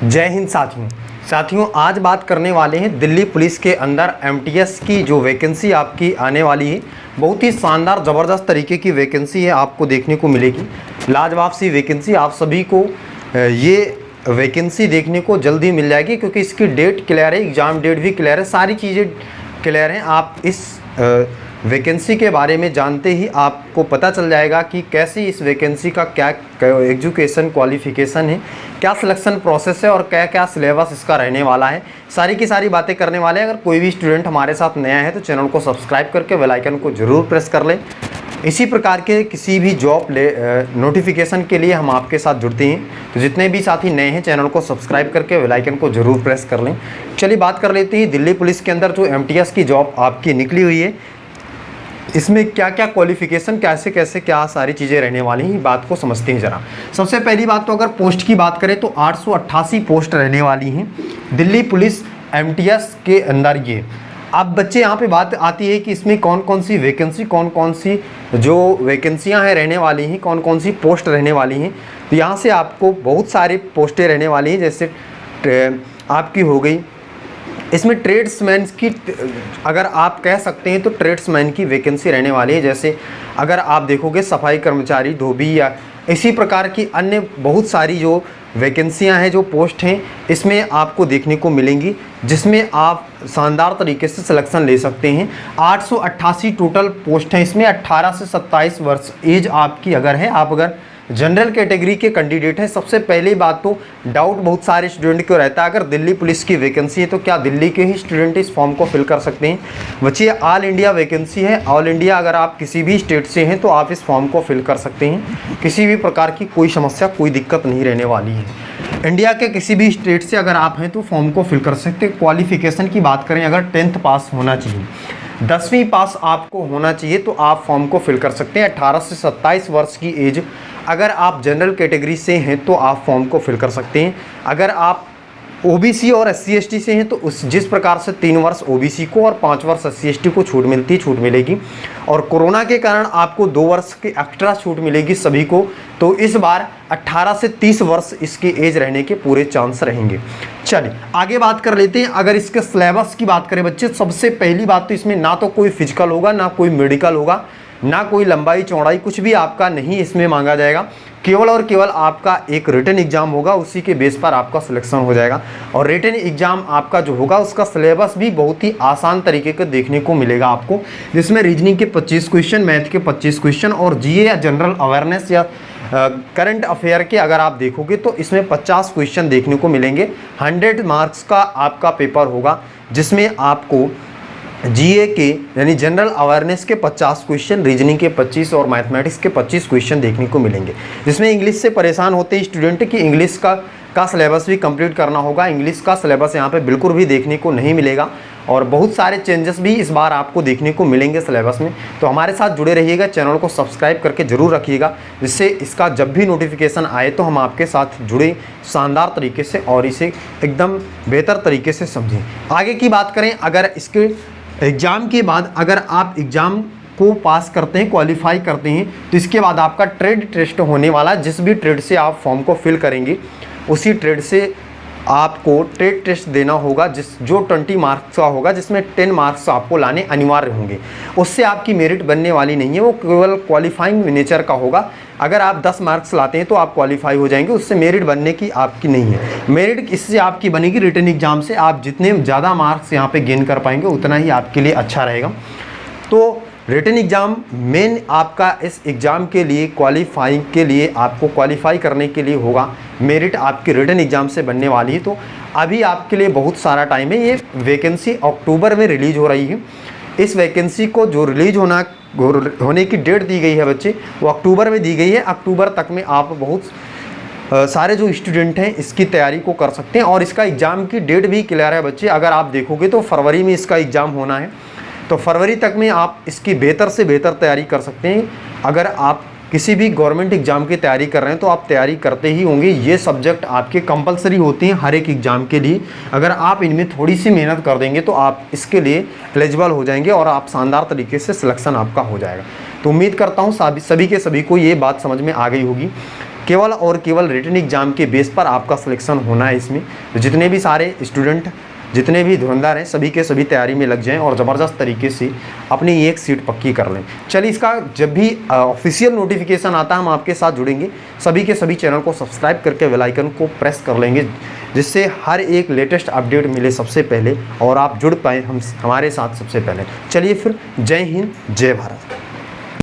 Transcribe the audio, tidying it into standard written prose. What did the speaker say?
जय हिंद साथियों, आज बात करने वाले हैं दिल्ली पुलिस के अंदर एमटीएस की जो वैकेंसी आपकी आने वाली है। बहुत ही शानदार ज़बरदस्त तरीके की वैकेंसी है, आपको देखने को मिलेगी। लाजवाब सी वैकेंसी, आप सभी को ये वैकेंसी देखने को जल्दी मिल जाएगी क्योंकि इसकी डेट क्लियर है, एग्ज़ाम डेट भी क्लियर है, सारी चीज़ें क्लियर हैं। आप इस वैकेंसी के बारे में जानते ही आपको पता चल जाएगा कि कैसी इस वैकेंसी का क्या एजुकेशन क्वालिफ़िकेशन है, क्या सिलेक्शन प्रोसेस है और क्या क्या सिलेबस इसका रहने वाला है। सारी की सारी बातें करने वाले हैं। अगर कोई भी स्टूडेंट हमारे साथ नया है तो चैनल को सब्सक्राइब करके बेल आइकन को ज़रूर प्रेस कर लें। इसी प्रकार के किसी भी जॉब नोटिफिकेशन के लिए हम आपके साथ जुड़ते हैं, तो जितने भी साथी नए हैं चैनल को सब्सक्राइब करके बेल आइकन को ज़रूर प्रेस कर लें। चलिए बात कर लेते हैं दिल्ली पुलिस के अंदर जो एमटीएस की जॉब आपकी निकली हुई है, इसमें क्या क्या क्वालिफिकेशन, कैसे कैसे क्या सारी चीज़ें रहने वाली हैं, बात को समझते हैं ज़रा। सबसे पहली बात तो अगर पोस्ट की बात करें तो 888 पोस्ट रहने वाली हैं दिल्ली पुलिस एमटीएस के अंदर। ये अब बच्चे यहाँ पे बात आती है कि इसमें कौन कौन सी वैकेंसी, कौन कौन सी जो वैकेंसियाँ हैं रहने वाली हैं, कौन कौन सी पोस्ट रहने वाली हैं। तो यहाँ से आपको बहुत सारी पोस्टें रहने वाली हैं। जैसे आपकी हो गई इसमें ट्रेड्समैन की, अगर आप कह सकते हैं तो ट्रेड्समैन की वैकेंसी रहने वाली है। जैसे अगर आप देखोगे सफाई कर्मचारी, धोबी या इसी प्रकार की अन्य बहुत सारी जो वैकेंसियां हैं, जो पोस्ट हैं, इसमें आपको देखने को मिलेंगी, जिसमें आप शानदार तरीके से सिलेक्शन ले सकते हैं। 888 टोटल पोस्ट हैं। इसमें 18 से 27 वर्ष एज आपकी अगर है, आप अगर जनरल कैटेगरी के कैंडिडेट हैं। सबसे पहली बात तो डाउट बहुत सारे स्टूडेंट को रहता है, अगर दिल्ली पुलिस की वैकेंसी है तो क्या दिल्ली के ही स्टूडेंट इस फॉर्म को फिल कर सकते हैं। बच्चे ऑल इंडिया वैकेंसी है, ऑल इंडिया अगर आप किसी भी स्टेट से हैं तो आप इस फॉर्म को फिल कर सकते हैं। किसी भी प्रकार की कोई समस्या, कोई दिक्कत नहीं रहने वाली है। इंडिया के किसी भी स्टेट से अगर आप हैं तो फॉर्म को फिल कर सकते हैं। क्वालिफिकेशन की बात करें, अगर 10th पास होना चाहिए, 10वीं पास आपको होना चाहिए तो आप फॉर्म को फिल कर सकते हैं। 18 से 27 वर्ष की एज अगर आप जनरल कैटेगरी से हैं तो आप फॉर्म को फिल कर सकते हैं। अगर आप ओबीसी और एससी एसटी से हैं तो उस जिस प्रकार से 3 वर्ष ओबीसी को और 5 वर्ष एससी एसटी को छूट मिलती है, छूट मिलेगी। और कोरोना के कारण आपको 2 वर्ष की एक्स्ट्रा छूट मिलेगी सभी को। तो इस बार 18 से 30 वर्ष इसकी एज रहने के पूरे चांस रहेंगे। चलिए आगे बात कर लेते हैं। अगर इसके सिलेबस की बात करें बच्चे, सबसे पहली बात तो इसमें ना तो कोई फिजिकल होगा, ना कोई मेडिकल होगा, ना कोई लंबाई चौड़ाई, कुछ भी आपका नहीं इसमें मांगा जाएगा। केवल और केवल आपका एक रिटन एग्जाम होगा, उसी के बेस पर आपका सिलेक्शन हो जाएगा। और रिटन एग्जाम आपका जो होगा उसका सिलेबस भी बहुत ही आसान तरीके का देखने को मिलेगा आपको, जिसमें रीजनिंग के 25 क्वेश्चन, मैथ के 25 क्वेश्चन और जीए या जनरल अवेयरनेस या करंट अफेयर के अगर आप देखोगे तो इसमें 50 क्वेश्चन देखने को मिलेंगे। 100 मार्क्स का आपका पेपर होगा, जिसमें आपको जीए के यानी जनरल अवेयरनेस के 50 क्वेश्चन, रीजनिंग के 25 और मैथमेटिक्स के 25 क्वेश्चन देखने को मिलेंगे। जिसमें इंग्लिश से परेशान होते हैं स्टूडेंट कि इंग्लिश का सिलेबस भी कंप्लीट करना होगा। इंग्लिश का सिलेबस यहाँ पे बिल्कुल भी देखने को नहीं मिलेगा और बहुत सारे चेंजेस भी इस बार आपको देखने को मिलेंगे सिलेबस में। तो हमारे साथ जुड़े रहिएगा, चैनल को सब्सक्राइब करके ज़रूर रखिएगा, जिससे इसका जब भी नोटिफिकेशन आए तो हम आपके साथ जुड़े शानदार तरीके से और इसे एकदम बेहतर तरीके से समझें। आगे की बात करें, अगर इसके एग्ज़ाम के बाद अगर आप एग्ज़ाम को पास करते हैं, क्वालिफाई करते हैं, तो इसके बाद आपका ट्रेड टेस्ट होने वाला। जिस भी ट्रेड से आप फॉर्म को फिल करेंगे उसी ट्रेड से आपको ट्रेड टेस्ट देना होगा, जो 20 मार्क्स का होगा, जिसमें 10 मार्क्स आपको लाने अनिवार्य होंगे। उससे आपकी मेरिट बनने वाली नहीं है, वो केवल क्वालिफाइंग नेचर का होगा। अगर आप 10 मार्क्स लाते हैं तो आप क्वालिफाई हो जाएंगे, उससे मेरिट बनने की आपकी नहीं है। मेरिट इससे आपकी बनेगी रिटन एग्जाम से। आप जितने ज़्यादा मार्क्स यहाँ पे गेन कर पाएंगे उतना ही आपके लिए अच्छा रहेगा। तो रिटन एग्ज़ाम मेन आपका इस एग्ज़ाम के लिए क्वालिफाइंग के लिए, आपको क्वालिफाई करने के लिए होगा। मेरिट आपकी रिटन एग्ज़ाम से बनने वाली है। तो अभी आपके लिए बहुत सारा टाइम है। ये वैकेंसी अक्टूबर में रिलीज़ हो रही है। इस वैकेंसी को जो रिलीज होने की डेट दी गई है बच्चे, वो अक्टूबर में दी गई है। अक्टूबर तक में आप बहुत सारे जो स्टूडेंट हैं इसकी तैयारी को कर सकते हैं। और इसका एग्ज़ाम की डेट भी क्लियर है बच्चे। अगर आप देखोगे तो फरवरी में इसका एग्ज़ाम होना है, तो फरवरी तक में आप इसकी बेहतर से बेहतर तैयारी कर सकते हैं। अगर आप किसी भी गवर्नमेंट एग्ज़ाम की तैयारी कर रहे हैं तो आप तैयारी करते ही होंगे। ये सब्जेक्ट आपके कंपलसरी होते हैं हर एक एग्ज़ाम के लिए। अगर आप इनमें थोड़ी सी मेहनत कर देंगे तो आप इसके लिए एलिजिबल हो जाएंगे और आप शानदार तरीके से सिलेक्शन आपका हो जाएगा। तो उम्मीद करता हूँ सभी के सभी को ये बात समझ में आ गई होगी। केवल और केवल रिटन एग्जाम के बेस पर आपका सिलेक्शन होना है इसमें। तो जितने भी सारे स्टूडेंट, जितने भी धुरंधर हैं, सभी के सभी तैयारी में लग जाएं और ज़बरदस्त तरीके से अपनी एक सीट पक्की कर लें। चलिए, इसका जब भी ऑफिशियल नोटिफिकेशन आता है हम आपके साथ जुड़ेंगे। सभी के सभी चैनल को सब्सक्राइब करके बेल आइकन को प्रेस कर लेंगे, जिससे हर एक लेटेस्ट अपडेट मिले सबसे पहले और आप जुड़ पाएँ हमारे साथ सबसे पहले। चलिए फिर, जय हिंद, जय भारत।